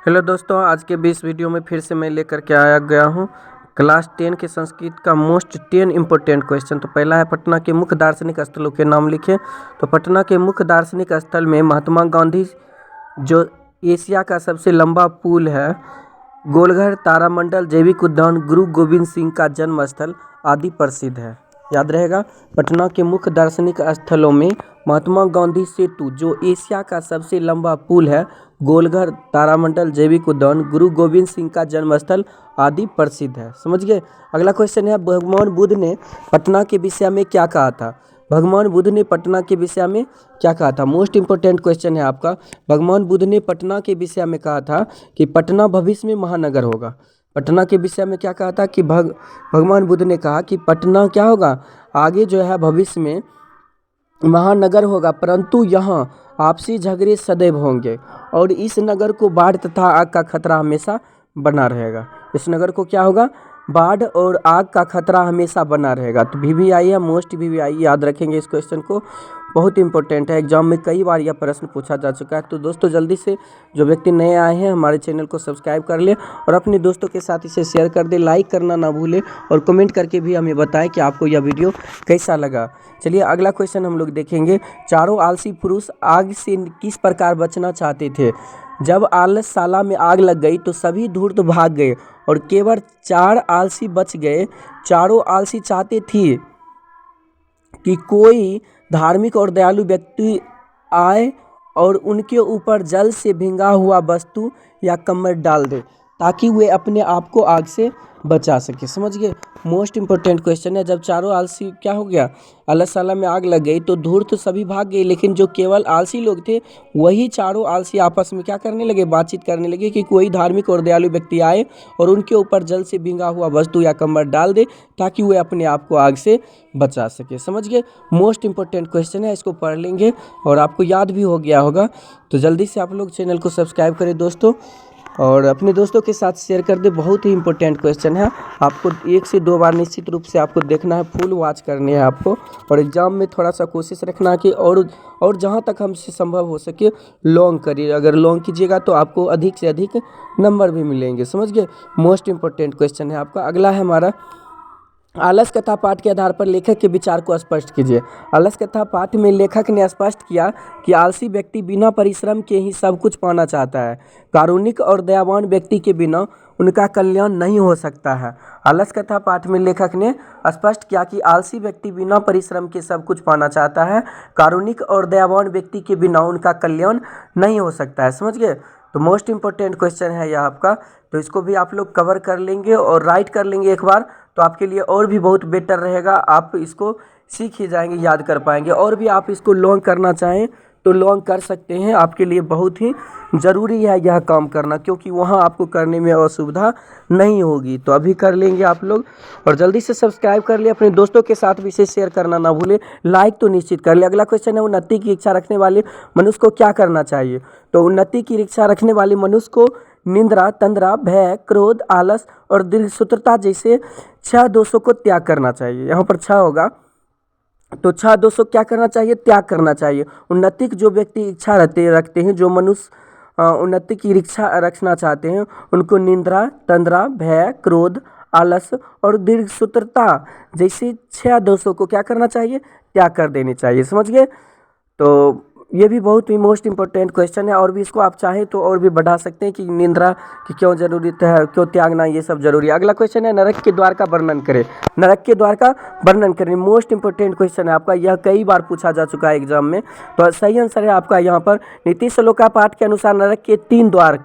Hello दोस्तों, आज के भी इस वीडियो में फिर से मैं लेकर के आया गया हूँ क्लास 10 के संस्कृत का मोस्ट 10 इम्पोर्टेंट क्वेश्चन। तो पहला है, पटना के मुख्य दार्शनिक स्थलों के नाम लिखे। तो पटना के मुख्य दार्शनिक स्थल में महात्मा गांधी, जो एशिया का सबसे लंबा पुल है, गोलघर, तारामंडल, जैविक उद्यान, गुरु गोविंद सिंह का जन्म स्थल आदि प्रसिद्ध है। याद रहेगा, पटना के मुख्य दार्शनिक स्थलों में महात्मा गांधी सेतु, जो एशिया का सबसे लंबा पुल है, गोलघर, तारामंडल, जैविक उद्यान, गुरु गोविंद सिंह का जन्मस्थल आदि प्रसिद्ध है। समझ गए। अगला क्वेश्चन है, भगवान बुद्ध ने पटना के विषय में क्या कहा था? भगवान बुद्ध ने पटना के विषय में क्या कहा था? मोस्ट इंपोर्टेंट क्वेश्चन है आपका। भगवान बुद्ध ने पटना के विषय में कहा था कि पटना भविष्य में महानगर होगा। पटना के विषय में क्या कहा था कि भगवान बुद्ध ने कहा कि पटना क्या होगा, आगे जो है भविष्य में महानगर होगा, परंतु यहाँ आपसी झगड़े सदैव होंगे और इस नगर को बाढ़ तथा आग का खतरा हमेशा बना रहेगा। इस नगर को क्या होगा, बाढ़ और आग का खतरा हमेशा बना रहेगा। तो VVI है, मोस्ट VVI, याद रखेंगे इस क्वेश्चन को, बहुत इंपॉर्टेंट है। एग्जाम में कई बार यह प्रश्न पूछा जा चुका है। तो दोस्तों, जल्दी से जो व्यक्ति नए आए हैं हमारे चैनल को सब्सक्राइब कर ले और अपने दोस्तों के साथ इसे शेयर कर दे, लाइक करना ना भूले और कमेंट करके भी हमें बताएं कि आपको यह वीडियो कैसा लगा। चलिए अगला क्वेश्चन हम लोग देखेंगे। चारों आलसी पुरुष आग से किस प्रकार बचना चाहते थे? जब आलसशाला में आग लग गई तो सभी धूर्त भाग गए और केवल 4 आलसी बच गए। चारों आलसी चाहते थे कि कोई धार्मिक और दयालु व्यक्ति आए और उनके ऊपर जल से भींगा हुआ वस्तु या कमर डाल दे ताकि वे अपने आप को आग से बचा सके। समझ गए। मोस्ट इंपोर्टेंट क्वेश्चन है। जब चारों आलसी क्या हो गया, आलसशाला में आग लग गई तो धूर्त सभी भाग गए, लेकिन जो केवल आलसी लोग थे वही चारों आलसी आपस में क्या करने लगे, बातचीत करने लगे कि कोई धार्मिक और दयालु व्यक्ति आए और उनके ऊपर जल से भींगा हुआ वस्तु या कमर डाल दे ताकि वे अपने आप को आग से बचा सके। समझ गए। मोस्ट इंपोर्टेंट क्वेश्चन है, इसको पढ़ लेंगे और आपको याद भी हो गया होगा। तो जल्दी से आप लोग चैनल को सब्सक्राइब करें दोस्तों और अपने दोस्तों के साथ शेयर कर दे। बहुत ही इंपॉर्टेंट क्वेश्चन है, आपको 1 से 2 बार निश्चित रूप से आपको देखना है, फुल वॉच करनी है आपको और एग्जाम में थोड़ा सा कोशिश रखना कि और जहां तक हमसे संभव हो सके लॉन्ग करिए। अगर लॉन्ग कीजिएगा तो आपको अधिक से अधिक नंबर भी मिलेंगे। समझ गए। मोस्ट इंपॉर्टेंट क्वेश्चन है आपका। अगला है हमारा, आलस कथा पाठ के आधार पर लेखक के विचार को स्पष्ट कीजिए। आलस कथा पाठ में लेखक ने स्पष्ट किया कि आलसी व्यक्ति बिना परिश्रम के ही सब कुछ पाना चाहता है। कारुणिक और दयावान व्यक्ति के बिना उनका कल्याण नहीं हो सकता है। आलस कथा पाठ में लेखक ने स्पष्ट किया कि आलसी व्यक्ति बिना परिश्रम के सब कुछ पाना चाहता है। कारुणिक और दयावान व्यक्ति के बिना उनका कल्याण नहीं हो सकता है। समझ गए। तो मोस्ट इंपॉर्टेंट क्वेश्चन है यह आपका। तो इसको भी आप लोग कवर कर लेंगे और राइट कर लेंगे एक बार, तो आपके लिए और भी बहुत बेटर रहेगा। आप इसको सीख ही जाएंगे, याद कर पाएंगे। और भी आप इसको लॉन्ग करना चाहें तो लॉन्ग कर सकते हैं। आपके लिए बहुत ही ज़रूरी है यह काम करना, क्योंकि वहाँ आपको करने में असुविधा नहीं होगी। तो अभी कर लेंगे आप लोग और जल्दी से सब्सक्राइब कर ले, अपने दोस्तों के साथ भी इसे शेयर करना ना भूले, लाइक तो निश्चित कर ले। अगला क्वेश्चन है, उन्नति की इच्छा रखने वाले मनुष्य को क्या करना चाहिए? तो उन्नति की इच्छा रखने वाले मनुष्य को निंद्रा, तंद्रा, भय, क्रोध, आलस और दीर्घसूत्रता जैसे 6 दोषों को त्याग करना चाहिए। यहाँ पर 6 होगा, तो 6 दोषों क्या करना चाहिए, त्याग करना चाहिए। उन्नति की जो व्यक्ति इच्छा रखते हैं, जो मनुष्य उन्नति की इच्छा रखना चाहते हैं, उनको निंद्रा, तंद्रा, भय, क्रोध, आलस और दीर्घसूत्रता जैसे 6 दोषों को क्या करना चाहिए, त्याग कर देनी चाहिए। समझ गए। तो ये भी बहुत ही मोस्ट इंपॉर्टेंट क्वेश्चन है और भी इसको आप चाहें तो और भी बढ़ा सकते हैं कि निंद्रा की क्यों जरूरी है, क्यों त्यागना, ये सब जरूरी है। अगला क्वेश्चन है, नरक के द्वार का वर्णन करें। नरक के द्वार का वर्णन करें, मोस्ट इंपॉर्टेंट क्वेश्चन है आपका। यह कई बार पूछा जा चुका है एग्जाम में। तो सही आंसर है आपका यहाँ पर, नीति श्लोका पाठ के अनुसार नरक के 3 द्वार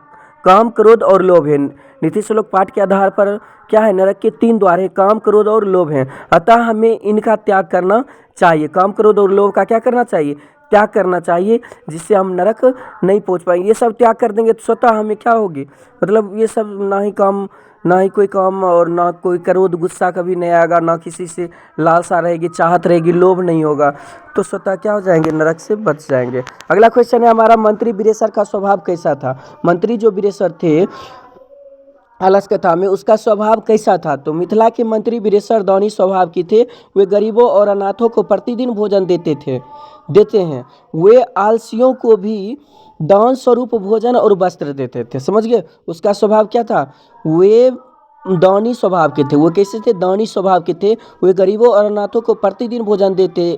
काम, क्रोध और लोभ है। नीति श्लोक पाठ के आधार पर क्या है, नरक के 3 द्वार है, काम, क्रोध और लोभ हैं। अतः हमें इनका त्याग करना चाहिए। काम, क्रोध और लोभ का क्या करना चाहिए, त्याग करना चाहिए, जिससे हम नरक नहीं पहुंच पाएंगे। ये सब त्याग कर देंगे तो स्वतः हमें क्या होगी, मतलब ये सब ना ही काम, ना ही कोई काम और ना कोई क्रोध, गुस्सा कभी नहीं आएगा, ना किसी से लालसा रहेगी, चाहत रहेगी, लोभ नहीं होगा, तो स्वतः क्या हो जाएंगे, नरक से बच जाएंगे। अगला क्वेश्चन है हमारा, मंत्री वीरेशर का स्वभाव कैसा था? मंत्री जो वीरेशर थे आलस कथा में, उसका स्वभाव कैसा था? तो मिथिला के मंत्री वीरेशर दानी स्वभाव की थे। वे गरीबों और अनाथों को प्रतिदिन भोजन देते थे। देते हैं, वे आलसियों को भी दान स्वरूप भोजन और वस्त्र देते थे। समझ गए? उसका स्वभाव क्या था? वे दानी स्वभाव के थे। वो कैसे थे? दानी स्वभाव के थे। वे गरीबों और अनाथों को प्रतिदिन भोजन देते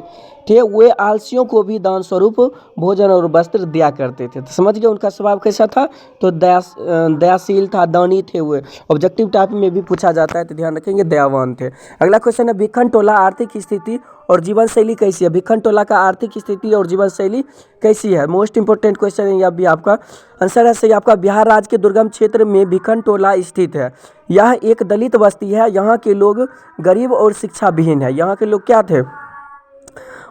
थे। वे आलसियों को भी दान स्वरूप भोजन और वस्त्र दिया करते थे। तो समझ गए उनका स्वभाव कैसा था? तो दयाशील था, दानी थे। वे ऑब्जेक्टिव टाइप में भी पूछा जाता है तो ध्यान रखेंगे, दयावान थे। अगला क्वेश्चन है, भिखन टोला आर्थिक स्थिति और जीवन शैली कैसी है? भिखन टोला का आर्थिक स्थिति और जीवन शैली कैसी है? मोस्ट इंपोर्टेंट क्वेश्चन है। यह भी आपका आंसर है सही आपका। बिहार राज्य के दुर्गम क्षेत्र में भिखन टोला स्थित है। यह एक दलित बस्ती है। यहाँ के लोग गरीब और शिक्षा विहीन है। यहाँ के लोग क्या थे?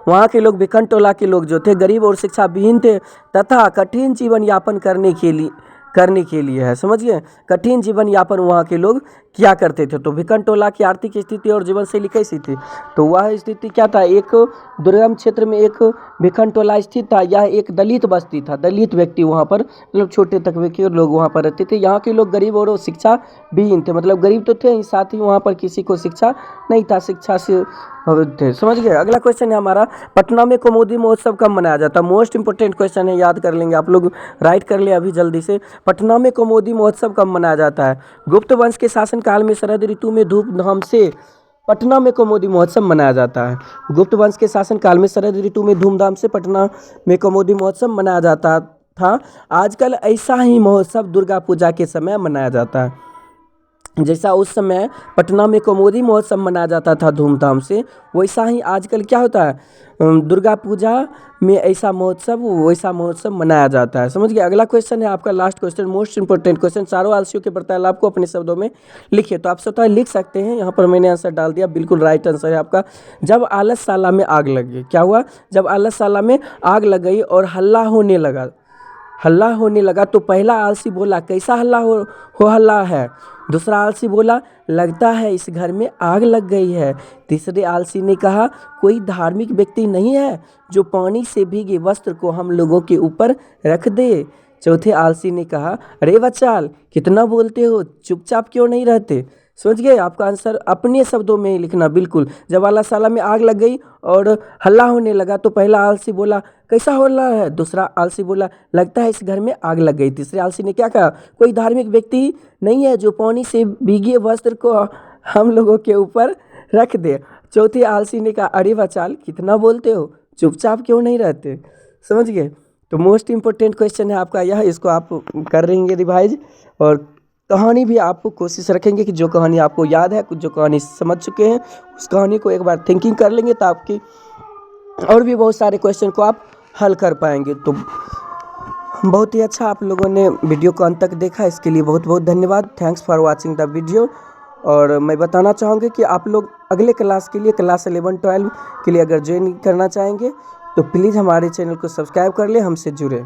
वहाँ के लोग, भिखन टोला के लोग जो थे, गरीब और शिक्षा विहीन थे तथा कठिन जीवन यापन करने के लिए है। समझिए, कठिन जीवन यापन वहाँ के लोग क्या करते थे। तो भिखन टोला की आर्थिक स्थिति और जीवन शैली कैसी थी? तो वह स्थिति क्या था? एक दुर्गम क्षेत्र में एक भिखन टोला स्थित था। यह एक दलित बस्ती था। दलित व्यक्ति वहाँ पर, मतलब छोटे तबके के लोग वहाँ पर रहते थे। यहाँ के लोग गरीब और शिक्षा विहीन थे, मतलब गरीब तो थे, साथ ही वहाँ पर किसी को शिक्षा नहीं था, शिक्षा से थे। समझ गए? अगला क्वेश्चन है हमारा, पटना में कौमुदी महोत्सव कब मनाया जाता है? मोस्ट इंपोर्टेंट क्वेश्चन है, याद कर लेंगे आप लोग, राइट कर ले अभी जल्दी से। पटना में कौमुदी महोत्सव कब मनाया जाता है? गुप्त वंश के शासन काल में शरद ऋतु में धूमधाम से पटना में कौमुदी महोत्सव मनाया जाता है। गुप्त वंश के शासन काल में शरद ऋतु में धूमधाम से पटना में कौमुदी महोत्सव मनाया जाता था। आजकल ऐसा ही महोत्सव दुर्गा पूजा के समय मनाया जाता है। जैसा उस समय पटना में कौमुदी महोत्सव मनाया जाता था धूमधाम से, वैसा ही आजकल क्या होता है? दुर्गा पूजा में वैसा महोत्सव मनाया जाता है। समझ गए? अगला क्वेश्चन है आपका, last question, most important question, चारों आलसियों के वार्तालाप को अपने शब्दों में लिखिए। तो आप स्वतः लिख सकते हैं, यहाँ पर मैंने आंसर डाल दिया, बिल्कुल राइट आंसर है आपका। जब आलसशाला में आग लग गई, क्या हुआ? जब आलसशाला में आग लग गई और हल्ला होने लगा तो पहला आलसी बोला, कैसा हल्ला हो हल्ला है? दूसरा आलसी बोला, लगता है इस घर में आग लग गई है। तीसरे आलसी ने कहा, कोई धार्मिक व्यक्ति नहीं है जो पानी से भीगे वस्त्र को हम लोगों के ऊपर रख दे। चौथे आलसी ने कहा, अरे बच्चाल, कितना बोलते हो, चुपचाप क्यों नहीं रहते? समझ गए? आपका आंसर अपने शब्दों में ही लिखना, बिल्कुल। जब आलसशाला में आग लग गई और हल्ला होने लगा तो पहला आलसी बोला, कैसा हल्ला है? दूसरा आलसी बोला, लगता है इस घर में आग लग गई। तीसरे आलसी ने क्या कहा, कोई धार्मिक व्यक्ति नहीं है जो पानी से भीगे वस्त्र को हम लोगों के ऊपर रख दे। चौथे आलसी ने कहा, अरे बचाल, कितना बोलते हो, चुपचाप क्यों नहीं रहते? समझ गए? तो मोस्ट इंपोर्टेंट क्वेश्चन है आपका यह, इसको आप कर रहेंगे रिवाइज। और कहानी भी आप कोशिश रखेंगे कि जो कहानी आपको याद है, जो कहानी समझ चुके हैं, उस कहानी को एक बार थिंकिंग कर लेंगे तो आपकी और भी बहुत सारे क्वेश्चन को आप हल कर पाएंगे। तो बहुत ही अच्छा आप लोगों ने वीडियो को अंत तक देखा, इसके लिए बहुत बहुत धन्यवाद। Thanks for watching the video. और मैं बताना चाहूँगी कि आप लोग अगले क्लास के लिए, क्लास 11-12 के लिए अगर ज्वाइन करना चाहेंगे तो प्लीज़ हमारे चैनल को सब्सक्राइब कर ले, हमसे जुड़े।